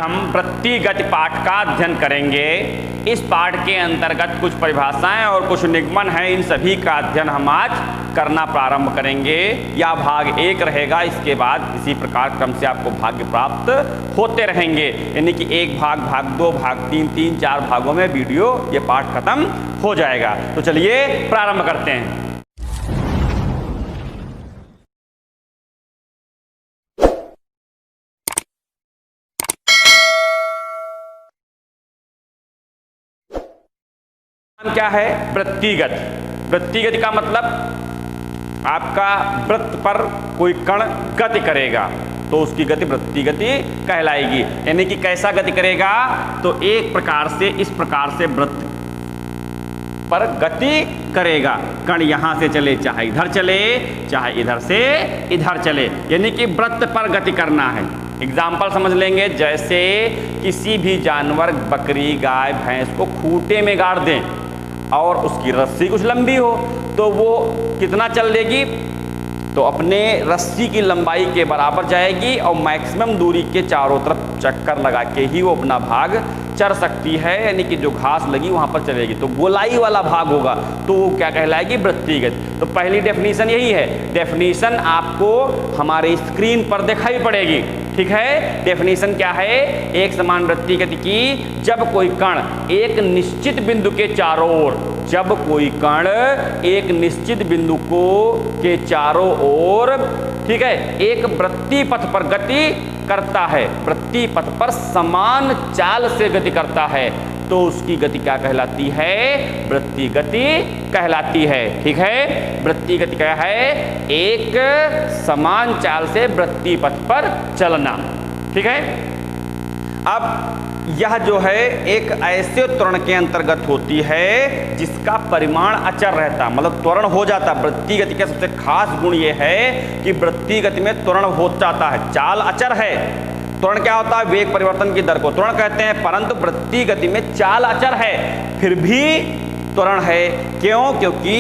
हम वृत्तीय गति पाठ का अध्ययन करेंगे। इस पाठ के अंतर्गत कुछ परिभाषाएं और कुछ निगमन हैं, इन सभी का अध्ययन हम आज करना प्रारंभ करेंगे। यह भाग 1 रहेगा, इसके बाद इसी प्रकार क्रम से आपको भाग प्राप्त होते रहेंगे, यानी कि एक भाग, भाग 2, भाग 3, 4 भागों में वीडियो ये पाठ खत्म हो जाएगा। तो चलिए प्रारंभ करते हैं। क्या है? वृत्तीय गति। वृत्तीय गति का मतलब आपका वृत्त पर कोई कण गति करेगा तो उसकी गति वृत्तीय गति कहलाएगी। यानी कि कैसा गति करेगा? तो एक प्रकार से, इस प्रकार से वृत्त पर गति करेगा। कण यहां से चले, चाहे इधर चले, चाहे इधर से इधर चले, यानी कि वृत्त पर गति करना है। एग्जाम्पल समझ लेंगे, जैसे किसी भी जानवर, बकरी, गाय, भैंस को खूंटे में गाड़ दें और उसकी रस्सी कुछ लंबी हो तो वो कितना चल लेगी? तो अपने रस्सी की लंबाई के बराबर जाएगी और मैक्सिमम दूरी के चारों तरफ चक्कर लगा के ही वो अपना भाग चर सकती है, यानी कि जो घास लगी वहां पर चलेगी। तो गोलाई वाला भाग होगा तो वो क्या कहलाएगी? वृत्तीय गति। तो पहली डेफिनेशन यही है। डेफिनेशन आपको हमारे स्क्रीन पर दिखाई पड़ेगी, ठीक है? डेफिनेशन क्या है? एक समान वृत्तीय गति की जब कोई कण एक निश्चित बिंदु के चारों ओर, जब कोई कण एक निश्चित बिंदु को के चारों ओर, ठीक है, एक वृत्तीय पथ पर गति करता है, वृत्तीय पथ पर समान चाल से गति करता है, तो उसकी गति क्या कहलाती है? वृत्तीय गति कहलाती है, ठीक है? वृत्तीय गति क्या है? एक समान चाल से वृत्तीय पथ पर चलना, ठीक है? अब यह जो है एक ऐसे त्वरण के अंतर्गत होती है जिसका परिमाण अचर रहता, मतलब त्वरण हो जाता। वृत्तीय गति का सबसे खास गुण यह है कि वृत्तीय गति में त्वरण हो जाता है, चाल अचर है। त्वरण क्या होता है? वेग परिवर्तन की दर को त्वरण कहते हैं, परंतु वृत्तीय गति में चाल अचर है, फिर भी त्वरण है। क्यों? क्योंकि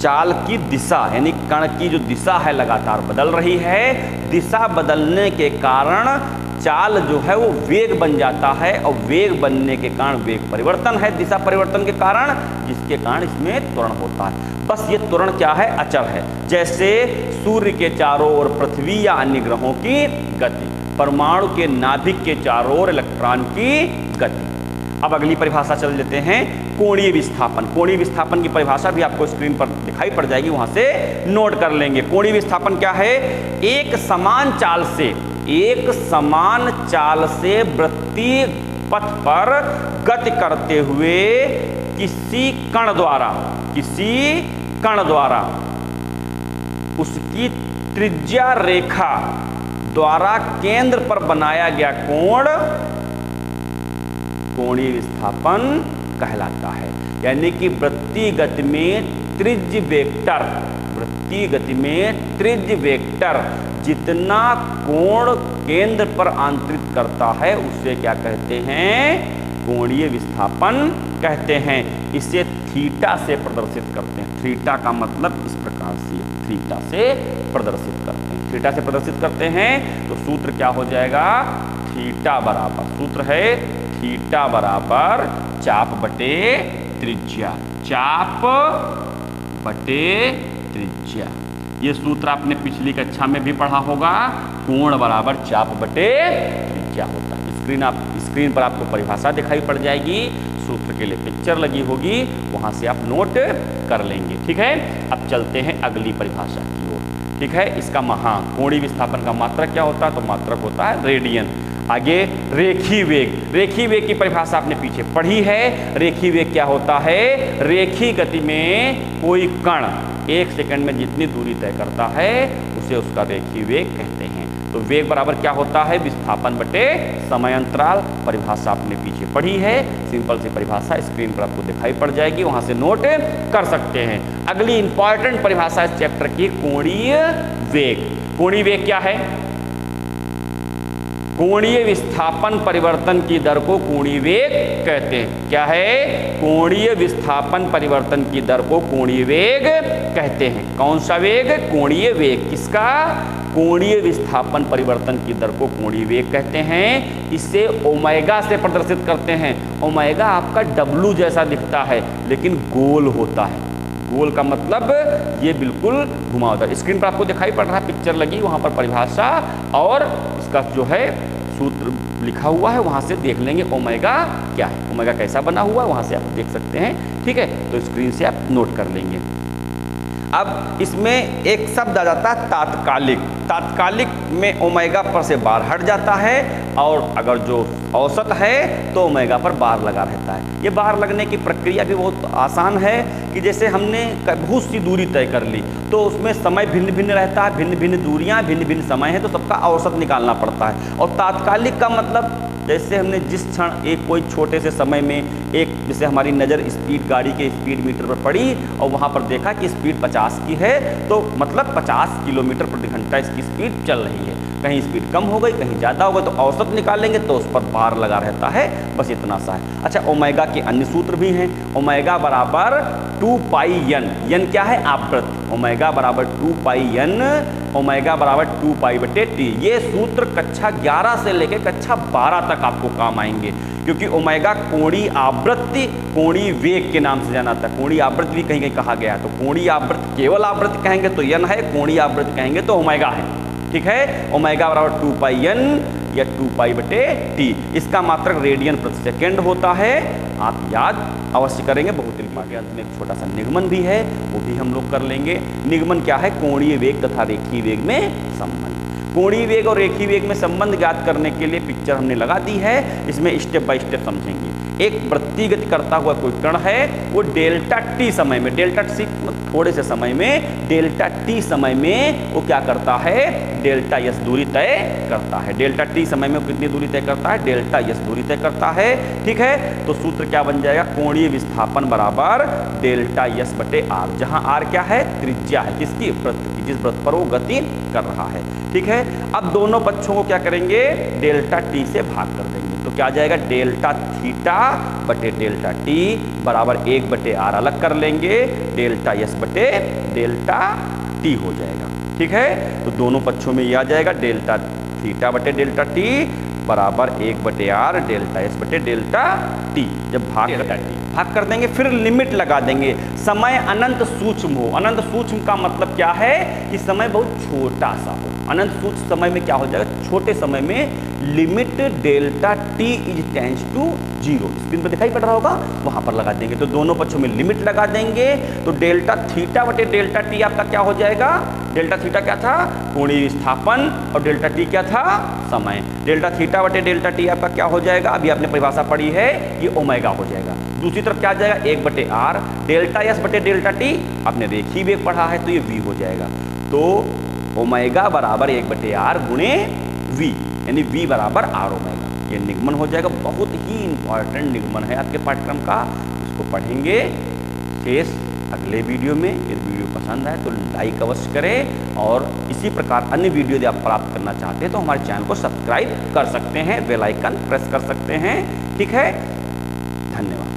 चाल की दिशा, यानी कण की जो दिशा है लगातार बदल रही है। दिशा बदलने के कारण चाल जो है वो वेग बन जाता है और वेग बनने के कारण वेग परिवर्तन है, दिशा परिवर्तन के कारण, जिसके कारण इसमें त्वरण होता है। बस ये त्वरण क्या है? अचर है। जैसे सूर्य के चारों ओर पृथ्वी या अन्य ग्रहों की गति, परमाणु के नाभिक के चारों ओर इलेक्ट्रॉन की गति। अब अगली परिभाषा चल लेते हैं, कोणीय विस्थापन। कोणीय विस्थापन की परिभाषा भी आपको स्क्रीन पर दिखाई पड़ जाएगी, वहां से नोट कर लेंगे। कोणीय विस्थापन क्या है? एक समान चाल से वृत्तीय पथ पर गति करते हुए किसी कण द्वारा उसकी त्रिज्या रेखा द्वारा केंद्र पर बनाया गया कोण कोणीय विस्थापन कहलाता है। यानी कि वृत्तीय गति में त्रिज्य वेक्टर जितना कोण केंद्र पर आंतरित करता है उसे क्या कहते हैं? कोणीय विस्थापन कहते हैं। इसे थीटा से प्रदर्शित करते हैं। थीटा का मतलब इस प्रकार से, थीटा से प्रदर्शित करते हैं। थीटा से प्रदर्शित करते हैं तो सूत्र क्या हो जाएगा? थीटा बराबर, सूत्र है थीटा बराबर चाप बटे त्रिज्या, चाप बटे त्रिज्या। ये सूत्र आपने पिछली कक्षा में भी पढ़ा होगा। कोण बराबर चाप बटे त्रिज्या होता है। स्क्रीन पर आपको परिभाषा दिखाई पड़ जाएगी, सूत्र के लिए पिक्चर लगी होगी, वहां से आप नोट कर लेंगे, ठीक है? अब चलते हैं अगली परिभाषा की ओर, ठीक है? इसका कोणीय विस्थापन का मात्रक क्या होता है? तो मात्रक होता है रेडियन। आगे रेखीय वेग की परिभाषा आपने पीछे पढ़ी है। रेखीय वेग क्या होता है? रेखीय गति में कोई कण 1 सेकंड में जितनी दूरी तय करता है उसे उसका रेखीय वेग कहते हैं। तो वेग बराबर क्या होता है? विस्थापन बटे समय अंतराल। परिभाषा आपने पीछे पढ़ी है, सिंपल सी परिभाषा स्क्रीन पर आपको दिखाई पड़ जाएगी, वहां से नोट कर सकते हैं। अगली इंपॉर्टेंट परिभाषा इस चैप्टर की कोणीय वेग। कोणीय वेग क्या है? कोणीय विस्थापन परिवर्तन की दर को कोणीय वेग कहते हैं। क्या है? कोणीय विस्थापन परिवर्तन की दर को कोणीय वेग कहते हैं। कौन सा वेग? कोणीय वेग। किसका? कोणीय विस्थापन परिवर्तन की दर को कोणीय वेग कहते हैं। इसे ओमेगा से प्रदर्शित करते हैं। ओमेगा आपका डब्लू जैसा दिखता है लेकिन गोल होता है। गोल का मतलब ये बिल्कुल घुमावदार। स्क्रीन पर आपको दिखाई पड़ रहा है, पिक्चर लगी, वहाँ पर परिभाषा और इसका जो है सूत्र लिखा हुआ है, वहाँ से देख लेंगे ओमेगा क्या है, ओमेगा कैसा बना हुआ है, वहाँ से आप देख सकते हैं। ठीक है, तो स्क्रीन से आप नोट कर लेंगे। अब इसमें एक शब्द आ जाता है तात्कालिक। तात्कालिक में ओमेगा पर से बार हट जाता है और अगर जो औसत है तो ओमेगा पर बार लगा रहता है। ये बार लगने की प्रक्रिया भी बहुत आसान है कि जैसे हमने बहुत सी दूरी तय कर ली तो उसमें समय भिन्न भिन्न रहता है, भिन्न भिन्न दूरियां, भिन्न भिन्न समय है, तो सबका औसत निकालना पड़ता है। और तात्कालिक का मतलब जैसे हमने जिस क्षण एक कोई छोटे से समय में एक जैसे हमारी नज़र स्पीड गाड़ी के स्पीड मीटर पर पड़ी और वहाँ पर देखा कि स्पीड 50 की है, तो मतलब 50 किलोमीटर प्रति घंटा इसकी स्पीड चल रही है। कहीं स्पीड कम हो गई, कहीं ज़्यादा हो गई, तो औसत निकालेंगे तो उस पर बार लगा रहता है। बस इतना सा है। अच्छा, ओमेगा के अन्य सूत्र भी हैं। ओमेगा बराबर 2 पाई एन। एन क्या है? आवृत्ति। ओमेगा बराबर 2 पाई एन, ओमेगा बराबर 2 पाई बटे टी। ये सूत्र कक्षा 11 से लेकर कक्षा 12 तक आपको काम आएंगे, क्योंकि ओमेगा कोणीय आवृत्ति, कोणीय वेग के नाम से जाना था। कोणीय आवृत्ति भी कहीं कहीं कहा गया है, तो कोणीय आवृत्ति केवल आवृत्ति कहेंगे तो एन है, कोणीय आवृत्ति कहेंगे तो ओमेगा है। ठीक है, ओमेगा बराबर 2 पाई एन या 2 पाई बटे टी। इसका मात्रक रेडियन प्रति सेकेंड होता है। आप याद अवश्य करेंगे। बहुत इंपॉर्टेंट। अंत में एक छोटा सा निगमन भी है, वो भी हम लोग कर लेंगे। निगमन क्या है? कोणीय वेग तथा रेखीय वेग में संबंध। कोणीय वेग और रेखीय वेग में संबंध ज्ञात करने के लिए पिक्चर हमने लगा दी है, इसमें स्टेप बाय स्टेप समझेंगे। एक वृत्तीय गति करता हुआ कोई कण है, वो डेल्टा टी समय में, डेल्टा टी थोड़े से समय में, डेल्टा टी समय में वो क्या करता है? डेल्टा एस दूरी तय करता है। डेल्टा टी समय में कितनी दूरी तय करता है? डेल्टा एस दूरी तय करता है। ठीक है, तो सूत्र क्या बन जाएगा? कोणीय विस्थापन बराबर डेल्टा एस बटे आर, जहां आर क्या है? त्रिज्या है किसकी? वृत्त की, जिस वृत्त पर वो गति कर रहा है। ठीक है, अब दोनों पक्षों को क्या करेंगे? डेल्टा टी से भाग कर देंगे, तो क्या आ जाएगा? डेल्टा थीटा बटे डेल्टा टी बराबर 1 बटे आर अलग कर लेंगे, डेल्टा एस बटे डेल्टा टी हो जाएगा। ठीक है, तो दोनों पक्षों में ये आ जाएगा डेल्टा थीटा बटे डेल्टा टी बराबर 1 बटे आर डेल्टा एस बटे डेल्टा टी। जब भाग कर देंगे फिर लिमिट लगा देंगे। समय अनंत सूक्ष्म हो। अनंत सूक्ष्म का मतलब क्या है? कि समय बहुत छोटा सा हो। अनंत सूक्ष्म समय में क्या हो जाएगा? छोटे समय में limit delta T is tends to 0। Screen पर दिखाई पड़ रहा होगा, वहां पर लगा देंगे। तो दोनों पक्षों में लिमिट लगा देंगे, तो डेल्टा थीटा बटे डेल्टा टी आपका क्या हो जाएगा? डेल्टा थीटा क्या था? कोणीय विस्थापन, और डेल्टा टी क्या था? समय। डेल्टा थीटा बटे डेल्टा टी आपका क्या हो जाएगा? अभी आपने परिभाषा पढ़ी है, ये ओमेगा हो जाएगा। दूसरी तरफ क्या आ जाएगा? 1 बटे आर, डेल्टा एस बटे डेल्टा टी आपने रेखीय वेग पढ़ा है तो ये वी हो जाएगा। तो ओमेगा बराबर 1 बटे आर गुणे वी, यानी वी बराबर आर ओमेगा। ये निगमन हो जाएगा। बहुत ही इंपॉर्टेंट निगमन है आपके पाठ्यक्रम का, इसको पढ़ेंगे। शेष अगले वीडियो में। यदि वीडियो पसंद आए तो लाइक अवश्य करें, और इसी प्रकार अन्य वीडियो यदि आप प्राप्त करना चाहते हैं तो हमारे चैनल को सब्सक्राइब कर सकते हैं, बेल आइकन प्रेस कर सकते हैं। ठीक है, धन्यवाद।